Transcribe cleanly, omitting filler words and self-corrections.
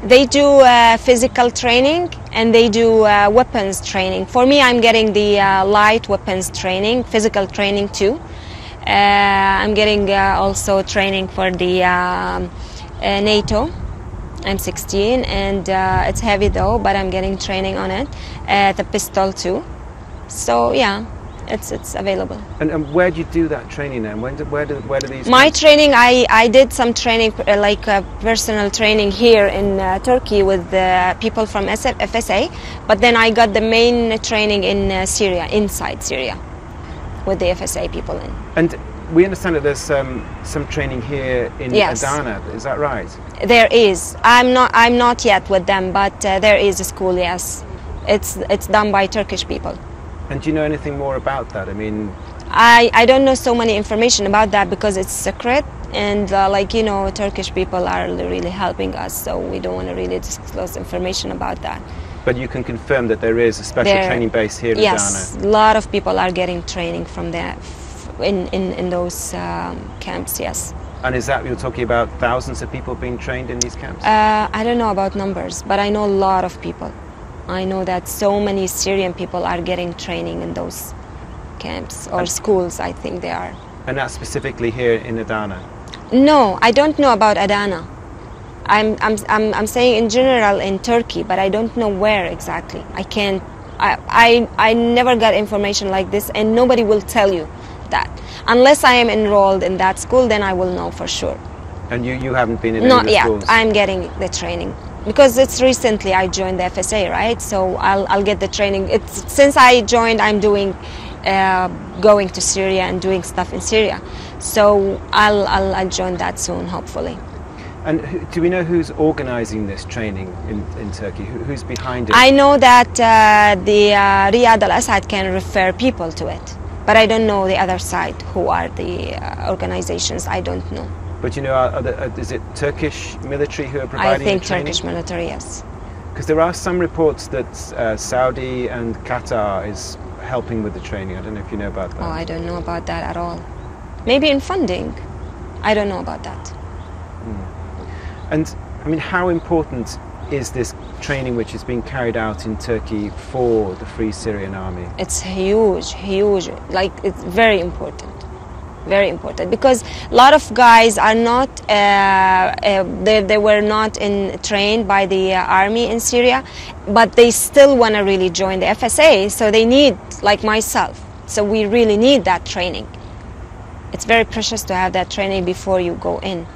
They do physical training and they do weapons training. For me, I'm getting the light weapons training, physical training too. I'm getting also training for the NATO M16, and it's heavy though, but I'm getting training on it. The pistol too. So yeah, it's available. And where do you do that training then? Where do these? My training, I did some training, like personal training here in Turkey with people from FSA, but then I got the main training in Syria, inside Syria, with the FSA people in. And we understand that there's some training here in Yes. Adana. Is that right? There is. I'm not yet with them, but there is a school. Yes, it's done by Turkish people. And do you know anything more about that? I mean, I don't know so many information about that because it's secret, and like you know, Turkish people are really helping us, so we don't want to really disclose information about that. but you can confirm that there is a special training base here in Yes, Adana. a lot of people are getting training from there in those camps. Yes. And is that, you're talking about thousands of people being trained in these camps? I don't know about numbers, but I know a lot of people. I know that so many Syrian people are getting training in those camps or schools, I think they are. And that's specifically here in Adana? No, I don't know about Adana. I'm saying in general in Turkey, but I don't know where exactly. I can't. I never got information like this, and nobody will tell you that unless I am enrolled in that school. Then I will know for sure. And you haven't been in any Not of the yet. schools? I'm getting the training because it's recently I joined the FSA, right? So I'll get the training. It's since I joined, I'm doing going to Syria and doing stuff in Syria. So I'll join that soon, hopefully. And do we know who's organising this training in Turkey? Who's behind it? I know that the Riyad al-Assad can refer people to it, but I don't know the other side, who are the organizations. I don't know. But you know, is it Turkish military who are providing I think the training? Turkish military, yes. Because there are some reports that Saudi and Qatar is helping with the training. I don't know if you know about that. Oh, I don't know about that at all. Maybe in funding. I don't know about that. And I mean, how important is this training which is being carried out in Turkey for the Free Syrian Army? It's huge, huge. Like, it's very important. Very important, because a lot of guys are not, they were not trained by the army in Syria, but they still want to really join the FSA, so they need, like myself, so we really need that training. It's very precious to have that training before you go in.